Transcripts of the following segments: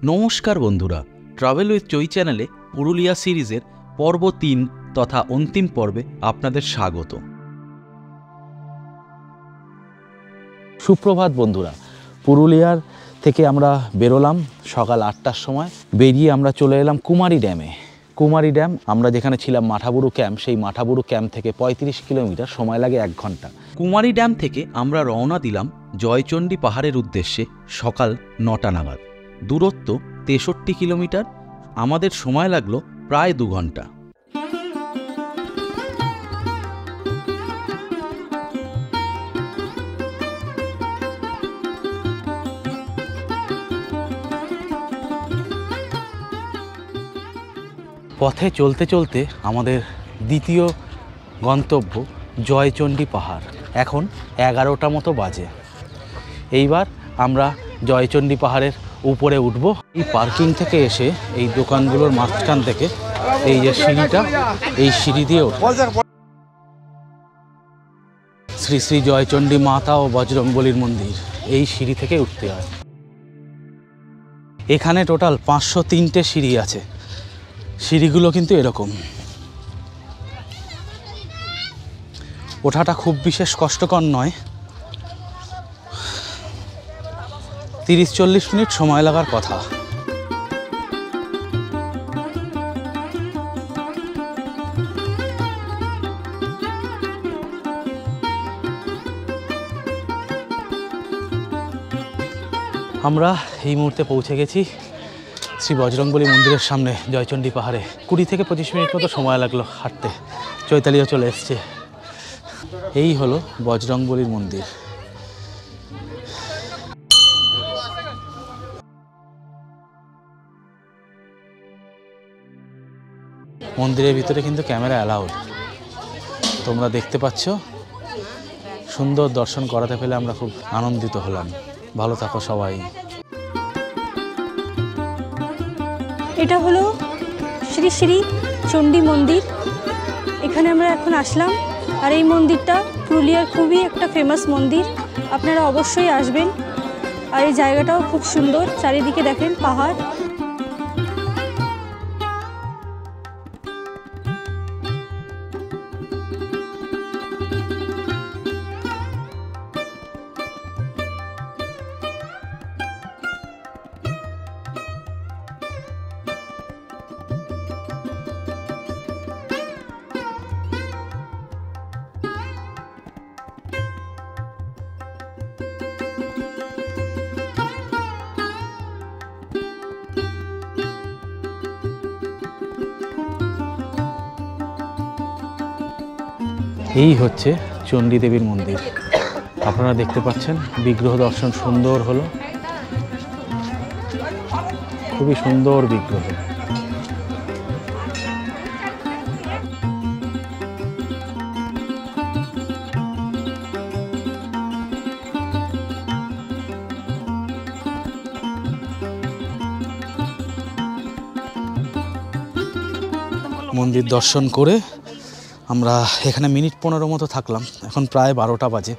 নমস্কার বন্ধুরা, travel with চই চ্যানেলে পুরুলিয়া সিরিজের পর্ব 3 তথা অন্তিম পর্বে আপনাদের স্বাগত। সুপ্রভাত বন্ধুরা, পুরুলিয়ার থেকে আমরা বেরোলাম সকাল 8টার সময়। বেরিয়ে আমরা চলে এলাম কুমারী ড্যামে। কুমারী ড্যাম, আমরা যেখানে ছিলাম মাঠাবুরু ক্যাম্প, সেই মাঠাবুরু ক্যাম্প থেকে 35 কিলোমিটার, সময় লাগে 1 ঘন্টা। কুমারী ড্যাম থেকে আমরা রওনা দিলাম জয়চণ্ডী পাহাড়ের উদ্দেশ্যে সকাল 9টা নাগাদ। দূরত্ব 63 কিলোমিটার, আমাদের সময় লাগলো প্রায় 2 ঘন্টা। পথে চলতে চলতে আমাদের দ্বিতীয় গন্তব্য জয়চণ্ডী পাহাড়। এখন 11টা মতো বাজে। এইবার আমরা জয়চণ্ডী পাহাড়ের উপরে উঠব। এই পার্কিং থেকে এসে এই দোকানগুলোর মাঝখান থেকে এই যে সিঁড়িটা, এই সিঁড়ি দিয়ে শ্রী শ্রী জয়চণ্ডী মাতা ও বজরংবলীর মন্দির, এই সিঁড়ি থেকে উঠতে হয়। এখানে টোটাল 503টে সিঁড়ি আছে। সিঁড়িগুলো কিন্তু এরকম। ওঠাটা খুব বিশেষ কষ্টকর নয়, 30-40 মিনিট সময় লাগার কথা। আমরা এই মুহূর্তে পৌঁছে গেছি শ্রী বজরংবলী মন্দিরের সামনে জয়চণ্ডী পাহাড়ে। 20 থেকে 25 মিনিট মতো সময় লাগলো হাঁটতে। চৈতালিও চলে এসছে। এই হলো বজরংবলীর মন্দির। মন্দিরের ভিতরে কিন্তু ক্যামেরা অ্যালাউড, তোমরা দেখতে পাচ্ছ। সুন্দর দর্শন করাতে পেলে আমরা খুব আনন্দিত হলাম। ভালো থাকো সবাই। এটা হলো শ্রী শ্রী চণ্ডী মন্দির। এখানে আমরা এখন আসলাম। আর এই মন্দিরটা পুরুলিয়ার খুবই একটা ফেমাস মন্দির, আপনারা অবশ্যই আসবেন। আর এই জায়গাটাও খুব সুন্দর, চারিদিকে দেখেন পাহাড়। এই হচ্ছে চণ্ডী দেবীর মন্দির। আপনারা দেখতে পাচ্ছেন বিগ্রহ দর্শন সুন্দর হলো, খুবই সুন্দর বিগ্রহ। মন্দির দর্শন করে আমরা এখানে মিনিট 15 মতো থাকলাম। এখন প্রায় 12টা বাজে।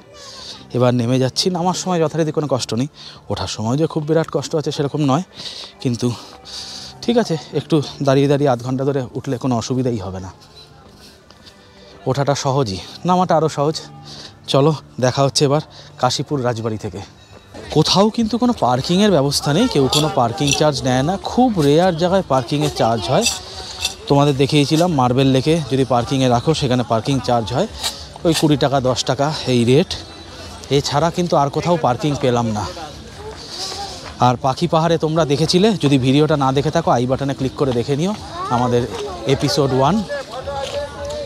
এবার নেমে যাচ্ছি। নামার সময় যথারীতি কোনো কষ্ট নেই, ওঠার সময় যে খুব বিরাট কষ্ট আছে সেরকম নয়, কিন্তু ঠিক আছে, একটু দাঁড়িয়ে দাঁড়িয়ে আধ ঘন্টা ধরে উঠলে কোনো অসুবিধাই হবে না। ওঠাটা সহজই, নামাটা আরও সহজ। চলো, দেখা হচ্ছে এবার কাশীপুর রাজবাড়ি থেকে। কোথাও কিন্তু কোনো পার্কিংয়ের ব্যবস্থা নেই, কেউ কোনো পার্কিং চার্জ নেয় না। খুব রেয়ার জায়গায় পার্কিংয়ের চার্জ হয়। তোমাদের দেখিয়েছিলাম মার্বেল লেকে যদি পার্কিংয়ে রাখো সেখানে পার্কিং চার্জ হয় ওই 20 টাকা 10 টাকা এই রেট। এছাড়া কিন্তু আর কোথাও পার্কিং পেলাম না। আর পাখি পাহাড়ে তোমরা দেখেছিলে, যদি ভিডিওটা না দেখে থাকো আই বাটনে ক্লিক করে দেখে নিও আমাদের এপিসোড 1।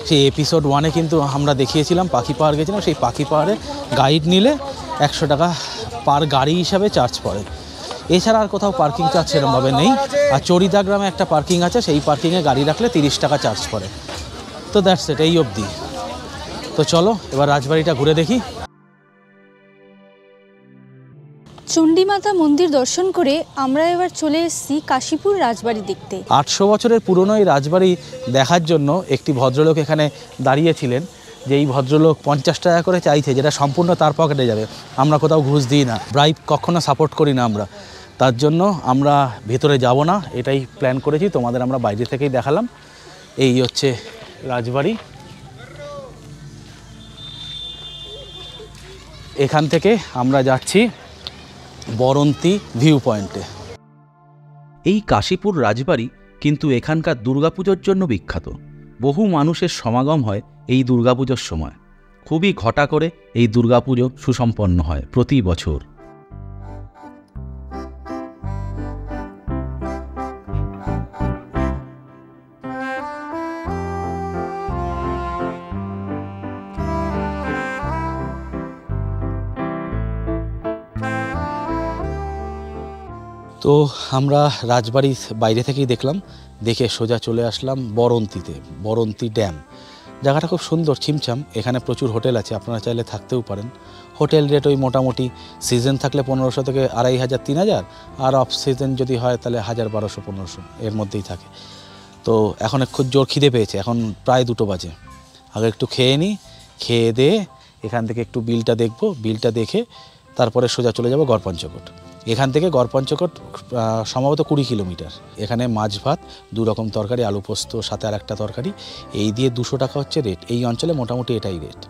সেই এপিসোড 1-এ কিন্তু আমরা দেখিয়েছিলাম পাখি পাহাড় গেছিলাম। সেই পাখি পাহাড়ে গাইড নিলে 100 টাকা পার গাড়ি হিসাবে চার্জ পড়ে। এছাড়া আর কোথাও পার্কিং চার্জ সেরকমভাবে নেই। আর চরিদা গ্রামে একটা পার্কিং আছে, সেই পার্কিংয়ে গাড়ি রাখলে 30 টাকা চার্জ পড়ে। তো দ্যাটস ইট, এই অবধি। তো চলো এবার রাজবাড়িটা ঘুরে দেখি। চণ্ডীমাতা মন্দির দর্শন করে আমরা এবার চলে এসেছি কাশীপুর রাজবাড়ি দেখতে। 800 বছরের পুরনো এই রাজবাড়ি দেখার জন্য একটি ভদ্রলোক এখানে দাঁড়িয়েছিলেন। যে এই ভদ্রলোক 50 টাকা করে চাইছে, যেটা সম্পূর্ণ তার পকেটে যাবে। আমরা কোথাও ঘুষ দিই না, ব্রাইব কখনো সাপোর্ট করি না আমরা। তার জন্য আমরা ভেতরে যাব না, এটাই প্ল্যান করেছি। তোমাদের আমরা বাইরে থেকেই দেখালাম। এই হচ্ছে রাজবাড়ি। এখান থেকে আমরা যাচ্ছি বরন্তী ভিউ পয়েন্টে। এই কাশীপুর রাজবাড়ি কিন্তু এখানকার দুর্গাপুজোর জন্য বিখ্যাত। বহু মানুষের সমাগম হয় এই দুর্গাপুজোর সময়। খুবই ঘটা করে এই দুর্গাপুজো সুসম্পন্ন হয় প্রতি বছর। তো আমরা রাজবাড়ির বাইরে থেকেই দেখলাম, দেখে সোজা চলে আসলাম বরন্তীতে, বরন্তী ড্যাম। জায়গাটা খুব সুন্দর, ছিমছাম। এখানে প্রচুর হোটেল আছে, আপনারা চাইলে থাকতেও পারেন। হোটেল রেট ওই মোটামুটি সিজন থাকলে 1500 থেকে 2500 3000, আর অফ সিজন যদি হয় তাহলে 1000 1200 1500 এর মধ্যেই থাকে। তো এখন খুব জোর খিদে পেয়েছে, এখন প্রায় 2টো বাজে। আগে একটু খেয়ে নিই, খেয়ে দিয়ে এখান থেকে একটু বিলটা দেখব, বিলটা দেখে তারপরে সোজা চলে যাব গড়পঞ্চকোট। এখান থেকে গড়পঞ্চকোট সম্ভবত 20 কিলোমিটার। এখানে মাছ ভাত, 2 রকম তরকারি, আলু পোস্ত, সাথে আর একটা তরকারি, এই দিয়ে 200 টাকা হচ্ছে রেট। এই অঞ্চলে মোটামুটি এটাই রেট।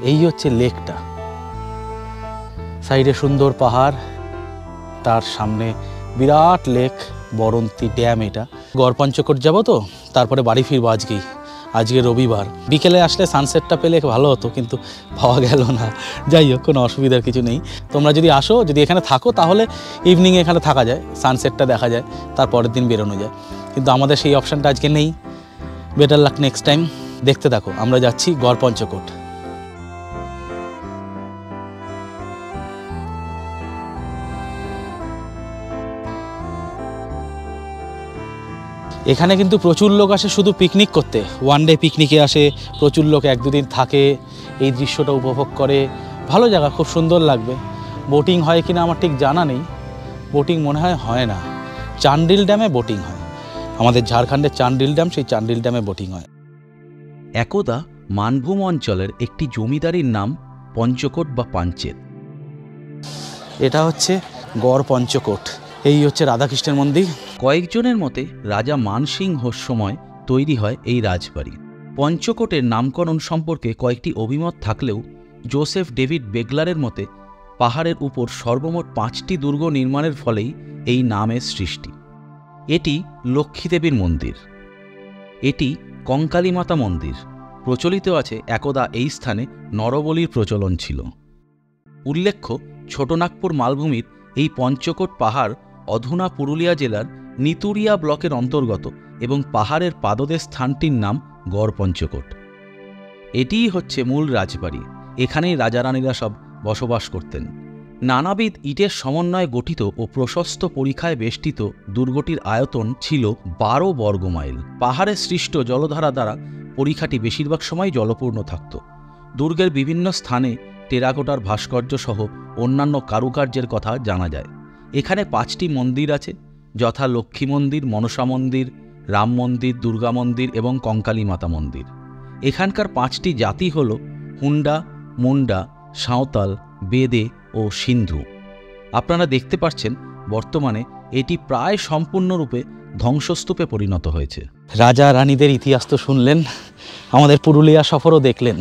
এই হচ্ছে লেকটা, সাইডে সুন্দর পাহাড়, তার সামনে বিরাট লেক, বরন্তী ড্যাম। এটা গড়পঞ্চকোট যাব তো, তারপরে বাড়ি ফিরবো আজকেই। আজকে রবিবার, বিকেলে আসলে সানসেটটা পেলে ভালো হতো, কিন্তু পাওয়া গেল না। যাই হোক, কোনো অসুবিধার কিছু নেই। তোমরা যদি আসো, যদি এখানে থাকো, তাহলে ইভিনিংয়ে এখানে থাকা যায়, সানসেটটা দেখা যায়, তারপরের দিন বেরোনো যায়। কিন্তু আমাদের সেই অপশানটা আজকে নেই। Better luck next time. দেখতে থাকো, আমরা যাচ্ছি গড়পঞ্চকোট। এখানে কিন্তু প্রচুর লোক আসে শুধু পিকনিক করতে, ওয়ান ডে পিকনিকে আসে, প্রচুর লোক 1-2 দিন থাকে, এই দৃশ্যটা উপভোগ করে। ভালো জায়গা, খুব সুন্দর লাগবে। বোটিং হয় কিনা আমার ঠিক জানা নেই, বোটিং মনে হয় না। চান্ডিল ড্যামে বোটিং হয়, আমাদের ঝাড়খণ্ডের চান্ডিল ড্যাম, সেই চান্ডিল ড্যামে বোটিং হয়। একদা মানভূম অঞ্চলের একটি জমিদারির নাম পঞ্চকোট বা পাঞ্চেত। এটা হচ্ছে গড়পঞ্চকোট। এই হচ্ছে রাধাকৃষ্ণের মন্দির। কয়েকজনের মতে রাজা মানসিংহর সময় তৈরি হয় এই রাজবাড়ি। পঞ্চকোটের নামকরণ সম্পর্কে কয়েকটি অভিমত থাকলেও জোসেফ ডেভিড বেগলারের মতে পাহাড়ের উপর সর্বমোট 5টি দুর্গ নির্মাণের ফলেই এই নামের সৃষ্টি। এটি লক্ষ্মীদেবীর মন্দির, এটি কঙ্কালী মাতা মন্দির। প্রচলিত আছে একদা এই স্থানে নরবলির প্রচলন ছিল। উল্লেখ্য, ছোটনাগপুর মালভূমির এই পঞ্চকোট পাহাড় অধুনা পুরুলিয়া জেলার নিতুরিয়া ব্লকের অন্তর্গত এবং পাহাড়ের পাদদেশ স্থানটির নাম গড়পঞ্চকোট। এটিই হচ্ছে মূল রাজবাড়ি। এখানেই রাজারানীরা সব বসবাস করতেন। নানাবিধ ইটের সমন্বয়ে গঠিত ও প্রশস্ত পরিখায় বেষ্টিত দুর্গটির আয়তন ছিল 12 বর্গমাইল। পাহাড়ে সৃষ্ট জলধারা দ্বারা পরিখাটি বেশিরভাগ সময় জলপূর্ণ থাকত। দুর্গের বিভিন্ন স্থানে টেরাকোটার ভাস্কর্য সহ অন্যান্য কারুকার্যের কথা জানা যায়। এখানে 5টি মন্দির আছে, যথা লক্ষ্মী মন্দির, মনসা মন্দির, রাম মন্দির, দুর্গা মন্দির এবং কঙ্কালী মাতা মন্দির। এখানকার 5টি জাতি হল হুন্ডা, মুন্ডা, সাঁওতাল, বেদে ও সিন্ধু। আপনারা দেখতে পাচ্ছেন বর্তমানে এটি প্রায় সম্পূর্ণরূপে ধ্বংসস্তূপে পরিণত হয়েছে। রাজা রানীদের ইতিহাস তো শুনলেন, আমাদের পুরুলিয়া সফরও দেখলেন।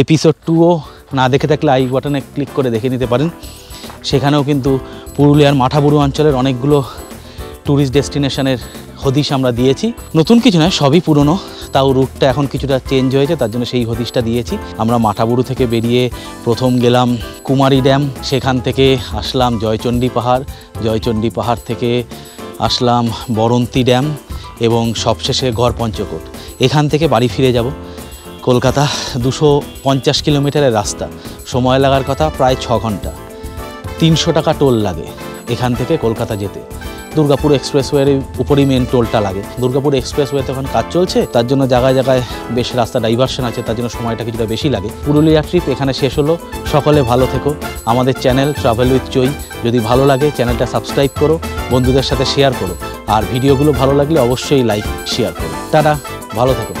এপিসোড 2ও না দেখে থাকলে আই বাটনে ক্লিক করে দেখে নিতে পারেন। সেখানেও কিন্তু পুরুলিয়ার মাঠাবুরু অঞ্চলের অনেকগুলো ট্যুরিস্ট ডেস্টিনেশনের হদিশ আমরা দিয়েছি। নতুন কিছু নয়, সবই পুরনো, তাও রুটটা এখন কিছুটা চেঞ্জ হয়েছে, তার জন্য সেই হদিশটা দিয়েছি। আমরা মাঠাবুরু থেকে বেরিয়ে প্রথম গেলাম কুমারী ড্যাম, সেখান থেকে আসলাম জয়চণ্ডী পাহাড়, জয়চণ্ডী পাহাড় থেকে আসলাম বরন্তী ড্যাম এবং সবশেষে গড়পঞ্চকোট। এখান থেকে বাড়ি ফিরে যাব কলকাতা। 250 কিলোমিটারের রাস্তা, সময় লাগার কথা প্রায় 6 ঘন্টা। 300 টাকা টোল লাগে এখান থেকে কলকাতা যেতে। দুর্গাপুর এক্সপ্রেসওয়ের উপরই মেন টোলটা লাগে। দুর্গাপুর এক্সপ্রেসওয়েতে এখন কাজ চলছে, তার জন্য জায়গায় জায়গায় বেশ রাস্তা ডাইভারশন আছে, তার জন্য সময়টা কিছুটা বেশি লাগে। পুরুলিয়া ট্রিপ এখানে শেষ হলো। সকলে ভালো থেকো। আমাদের চ্যানেল ট্রাভেল উইথ চৈ যদি ভালো লাগে চ্যানেলটা সাবস্ক্রাইব করো, বন্ধুদের সাথে শেয়ার করো, আর ভিডিওগুলো ভালো লাগলে অবশ্যই লাইক শেয়ার করো। টাটা, ভালো থেকো।